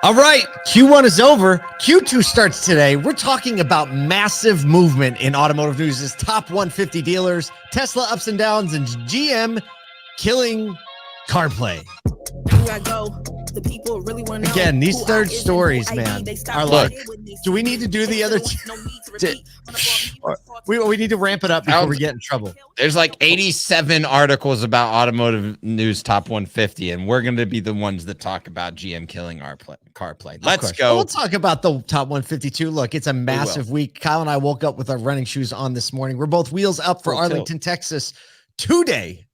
All right, Q1 is over. Q2 starts today. We're talking about massive movement in automotive news' top 150 dealers, Tesla ups and downs, and GM killing CarPlay. The people really want to know. Again, these third stories, man, are like, do we need to do the other two? We need to ramp it up before we get in trouble. There's like 87 articles about automotive news top 150, and we're going to be the ones that talk about GM killing our CarPlay. Let's go. We'll talk about the top 152. Look, it's a massive week. Kyle and I woke up with our running shoes on this morning. We're both wheels up for Arlington, Texas today.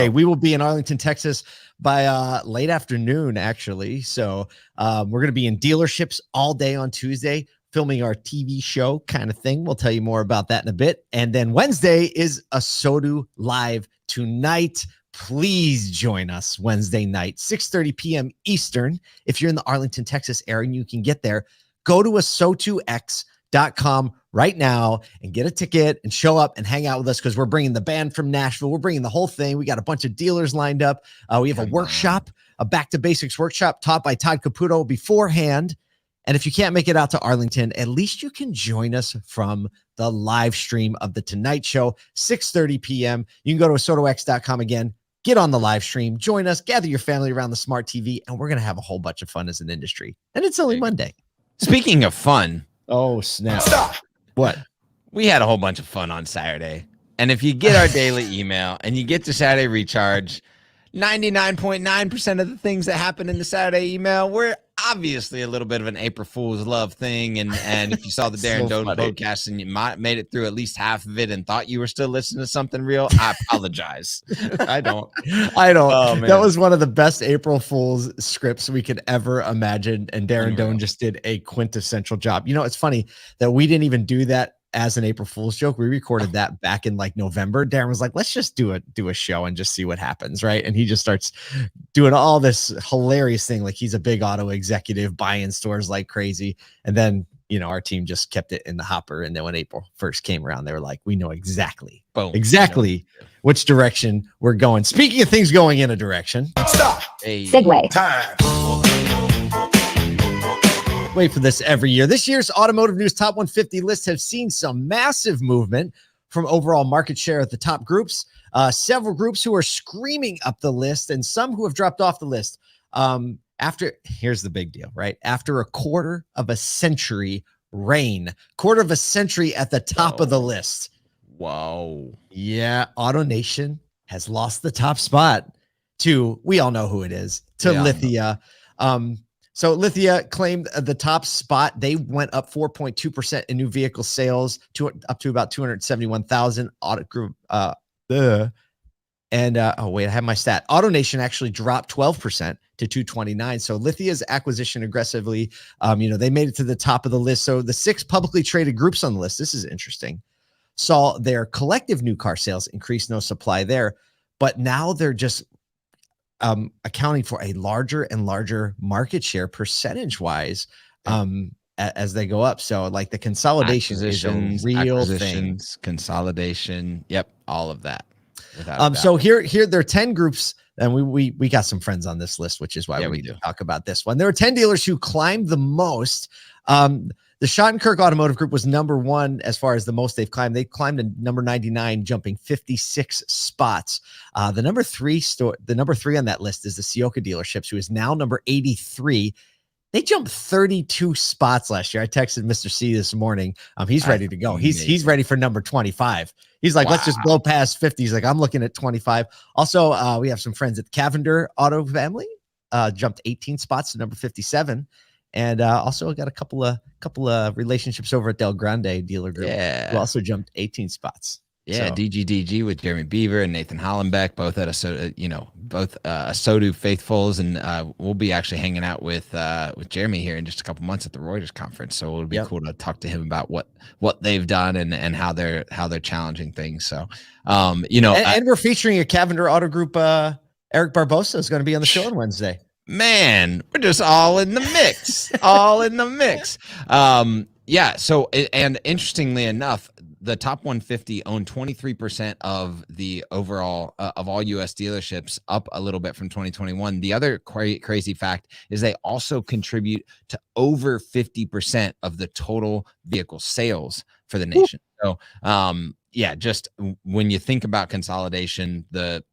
We will be in Arlington, Texas by late afternoon, actually. So we're going to be in dealerships all day on Tuesday, filming our TV show kind of thing. We'll tell you more about that in a bit. And then Wednesday is a SOTU Live tonight. Please join us Wednesday night, 6:30 p.m. Eastern. If you're in the Arlington, Texas area and you can get there, go to asotux.com right now and get a ticket and show up and hang out with us, because we're bringing the band from Nashville. We're bringing the whole thing. We got a bunch of dealers lined up. We have a workshop, a back to basics workshop taught by Todd Caputo beforehand. And if you can't make it out to Arlington, at least you can join us from the live stream of the Tonight Show, 6:30 p.m. You can go to asotux.com again, get on the live stream, join us, gather your family around the smart TV, and we're going to have a whole bunch of fun as an industry. And it's only Monday. Speaking of fun. Oh, snap. Stop. What? We had a whole bunch of fun on Saturday. And if you get our daily email and you get to Saturday Recharge, 99.9% of the things that happen in the Saturday email were obviously a little bit of an April Fool's love thing. And if you saw the Darren Doan podcast and you made it through at least half of it and thought you were still listening to something real, I apologize. I don't. Oh, man. That was one of the best April Fool's scripts we could ever imagine. And Darren Doan just did a quintessential job. You know, it's funny that we didn't even do that as an April Fool's joke. We recorded that back in like November. Darren was like, let's just do a show and just see what happens. Right. And he just starts doing all this hilarious thing. Like he's a big auto executive buying stores like crazy. And then, you know, our team just kept it in the hopper. And then when April 1st came around, they were like, we know exactly which direction we're going. Speaking of things going in a direction. Stop. Segue. Time. Wait for this every year. This year's Automotive News Top 150 list have seen some massive movement from overall market share at the top groups. Several groups who are screaming up the list and some who have dropped off the list. Here's the big deal, right? After a quarter of a century reign, quarter of a century at the top of the list. Wow. Yeah, AutoNation has lost the top spot to, we all know who it is, to Lithia. So Lithia claimed the top spot. They went up 4.2% in new vehicle sales up to about 271,000. Auto Group. I have my stat. AutoNation actually dropped 12% to 229. So Lithia's acquisition aggressively, they made it to the top of the list. So the 6 publicly traded groups on the list, this is interesting, saw their collective new car sales increase, no supply there, but now they're just accounting for a larger and larger market share percentage wise as they go up. So like the consolidation is a real thing. Consolidation. Yep. All of that. So here there are 10 groups, and we got some friends on this list, which is why we need to talk about this one. There are 10 dealers who climbed the most. The Schottenkirk Automotive Group was number 1 as far as the most they've climbed. They climbed to number 99, jumping 56 spots. The number 3 on that list is the Sioka Dealerships, who is now number 83. They jumped 32 spots last year. I texted Mr. C this morning. He's ready to go. He's ready for number 25. He's like, let's just blow past 50. He's like, I'm looking at 25. Also, we have some friends at Cavender Auto Family, jumped 18 spots to number 57. And also got a couple of relationships over at Del Grande Dealer Group. Yeah, who also jumped 18 spots. Yeah, so. DGDG with Jeremy Beaver and Nathan Hollenbeck, both at SOTU faithfuls, and we'll be actually hanging out with Jeremy here in just a couple months at the Reuters conference. So it'll be cool to talk to him about what they've done and how they're challenging things. So and we're featuring a Cavender Auto Group. Eric Barbosa is going to be on the show on Wednesday. Man, we're just all in the mix. So, and interestingly enough, the top 150 own 23% of the overall of all U.S. dealerships, up a little bit from 2021. The other crazy fact is they also contribute to over 50% of the total vehicle sales for the nation. So, yeah, just when you think about consolidation, the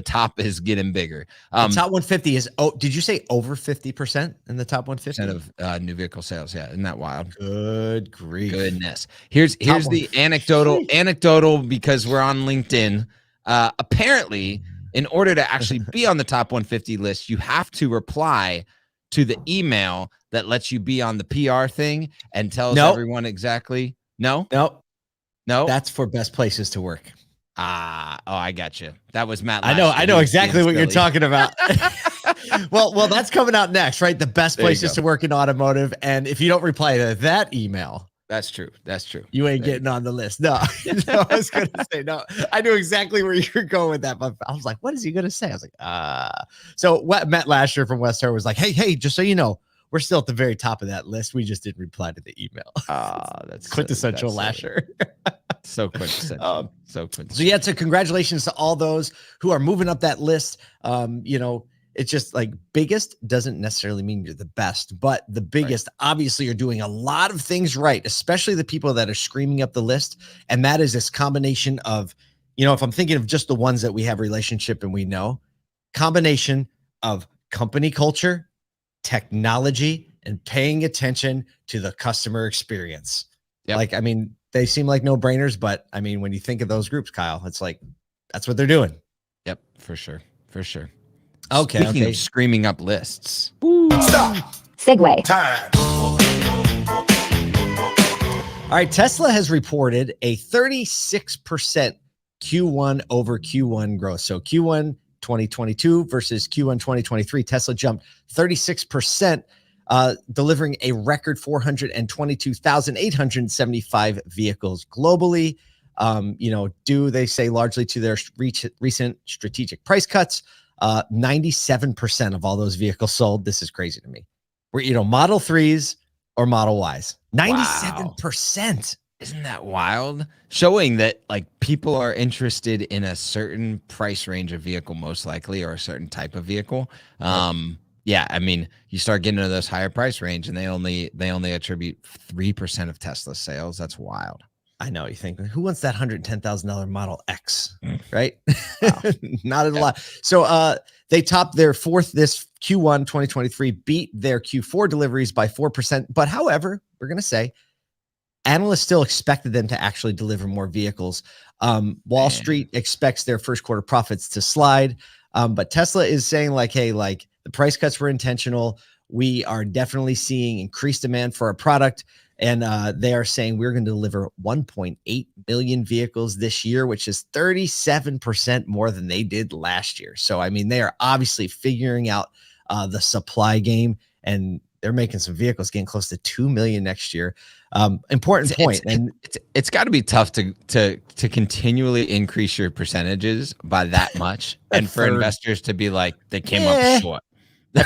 top is getting bigger. The top 150 is, did you say over 50% in the top 150 of new vehicle sales? Yeah, isn't that wild? Good grief. Goodness. Here's the anecdotal because we're on LinkedIn. Apparently, in order to actually be on the top 150 list, you have to reply to the email that lets you be on the PR thing and tells everyone exactly. No. That's for best places to work. I got you. That was Matt. I know exactly what you're talking about. well, that's coming out next, right? The best places to work in automotive. And if you don't reply to that email, that's true. You ain't getting on the list. No, I was going to say, no, I knew exactly where you were going with that. But I was like, what is he going to say? I was like, So what Matt Lasher from West Hartford was like, hey, just so you know, we're still at the very top of that list. We just didn't reply to the email. That's quintessential Lasher. So quintessential. So yeah, so congratulations to all those who are moving up that list. It's just like biggest doesn't necessarily mean you're the best, but the biggest obviously are doing a lot of things right, especially the people that are screaming up the list. And that is this combination of, if I'm thinking of just the ones that we have relationship and we know, combination of company culture, technology, and paying attention to the customer experience. Yep. They seem like no-brainers, but when you think of those groups, Kyle, it's like, that's what they're doing. Yep, for sure. Okay. Speaking of screaming up lists. Stop. Segue. Time. All right. Tesla has reported a 36% Q1 over Q1 growth. So Q1 2022 versus Q1 2023, Tesla jumped 36%, delivering a record 422,875 vehicles globally. Due, they say, largely to their recent strategic price cuts. 97% of all those vehicles sold, this is crazy to me, were Model 3s or Model Ys. 97%. Wow. Isn't that wild? Showing that people are interested in a certain price range of vehicle, most likely, or a certain type of vehicle. Yeah, you start getting into those higher price range, and they only attribute 3% of Tesla's sales. That's wild. I know. You think, who wants that $110,000 Model X, right? Wow. Not a lot. So they topped their fourth this Q1 2023, beat their Q4 deliveries by 4%. But however, we're going to say analysts still expected them to actually deliver more vehicles. Wall Street expects their first quarter profits to slide. But Tesla is saying hey, the price cuts were intentional. We are definitely seeing increased demand for our product. And they are saying we're going to deliver 1.8 million vehicles this year, which is 37% more than they did last year. So, they are obviously figuring out the supply game, and they're making some vehicles getting close to 2 million next year. Important point. It's got to be tough to continually increase your percentages by that much. And for investors to be like, they came up short. I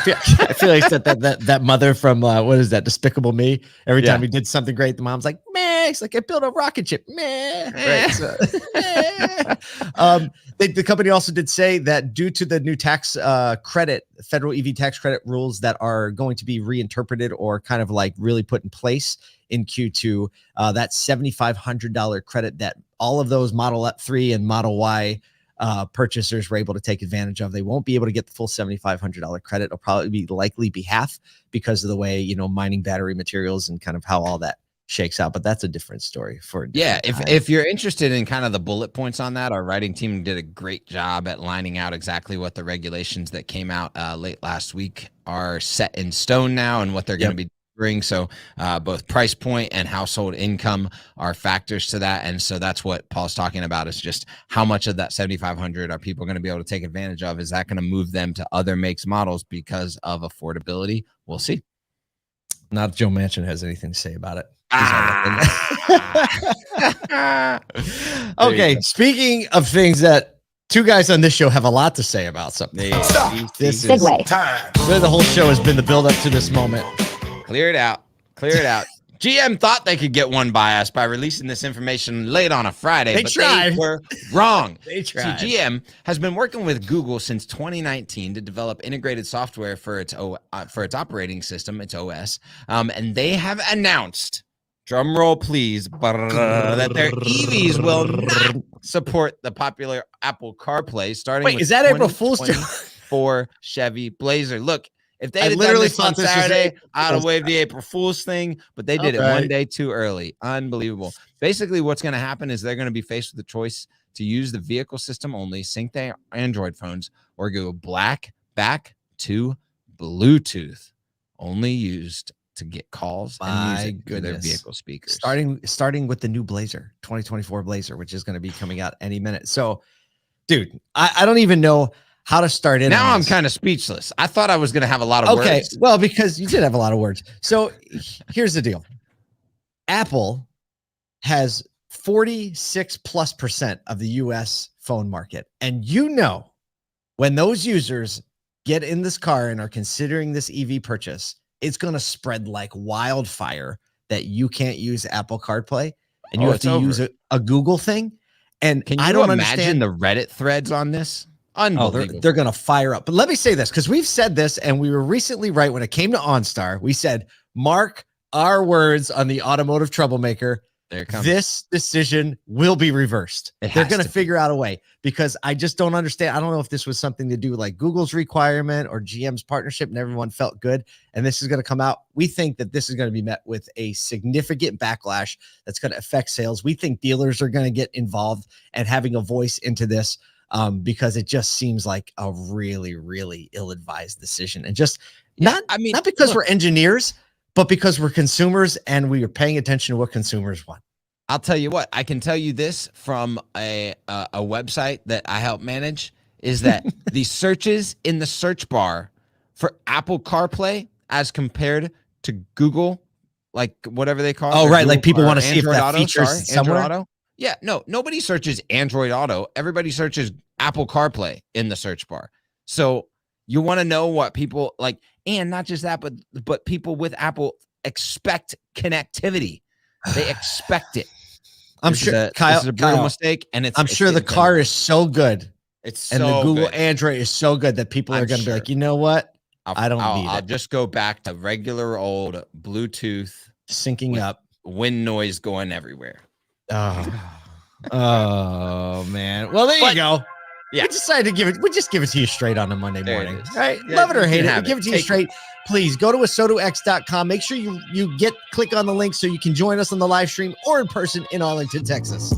feel like that mother from what is that, Despicable Me? Every time he did something great, the mom's like, meh. It's like, I built a rocket ship, meh. Right. So, the company also did say that due to the new tax credit, federal EV tax credit rules that are going to be reinterpreted or kind of really put in place in Q2, that $7,500 credit that all of those Model 3 and Model Y purchasers were able to take advantage of. They won't be able to get the full $7,500 credit. It'll probably likely be half because of the way, mining battery materials and kind of how all that shakes out. But that's a different story for a different time. If you're interested in kind of the bullet points on that, our writing team did a great job at lining out exactly what the regulations that came out late last week are set in stone now and what they're going to be. So both price point and household income are factors to that. And so that's what Paul's talking about, is just how much of that 7,500 are people going to be able to take advantage of? Is that going to move them to other makes, models because of affordability? We'll see. Not Joe Manchin has anything to say about it. Okay, speaking of things that two guys on this show have a lot to say about something. This is time. The whole show has been the build up to this moment. Clear it out. GM thought they could get one by us by releasing this information late on a Friday, but they were wrong. They tried. See, GM has been working with Google since 2019 to develop integrated software for its operating system, its OS, and they have announced, drum roll please, that their EVs will not support the popular Apple CarPlay starting with is that April Fool's Day? For Chevy Blazer. Look, if they had done this on Saturday, I'd have waved the April Fool's thing, but they did it one day too early. Unbelievable. Basically, what's going to happen is they're going to be faced with the choice to use the vehicle system only, sync their Android phones, or go back to Bluetooth, only used to get calls and music through their vehicle speakers. Starting with the new Blazer, 2024 Blazer, which is going to be coming out any minute. So, dude, I don't even know how to start in. Now I'm kind of speechless. I thought I was going to have a lot of words. Okay, well, because you did have a lot of words. So here's the deal. Apple has 46+% of the US phone market. And when those users get in this car and are considering this EV purchase, it's going to spread like wildfire that you can't use Apple CarPlay and you have to use a Google thing. And can you imagine the Reddit threads on this? Unbelievable. They're going to fire up. But let me say this, because we've said this, and we were recently right when it came to OnStar. We said, mark our words on the automotive troublemaker. This decision will be reversed. They're going to figure out a way, because I just don't understand. I don't know if this was something to do with like Google's requirement or GM's partnership, and everyone felt good. And this is going to come out. We think that this is going to be met with a significant backlash that's going to affect sales. We think dealers are going to get involved and having a voice into this. Because it just seems like a really, really ill-advised decision, and just not because we're engineers, but because we're consumers and we are paying attention to what consumers want. I'll tell you what, I can tell you this from a website that I help manage, is that the searches in the search bar for Apple CarPlay as compared to Google, like whatever they call it. Oh, right. Google, like people want to see if that Auto, features somewhere. Auto. Yeah, no, nobody searches Android Auto. Everybody searches Apple CarPlay in the search bar. So you want to know what people like, and not just that, but people with Apple expect connectivity. They expect it. I'm sure, Kyle, this is a brutal mistake, and I'm sure the car is so good. It's and the Google Android is so good that people are going to be like, you know what? I don't need it. I'll just go back to regular old Bluetooth syncing up, wind noise going everywhere. Oh man. Well, there you go. Yeah. We decided to give it to you straight on a Monday morning. Right? Yeah, love it or hate it. Give it to you straight. Please go to asotox.com. Make sure you click on the link so you can join us on the live stream or in person in Arlington, Texas.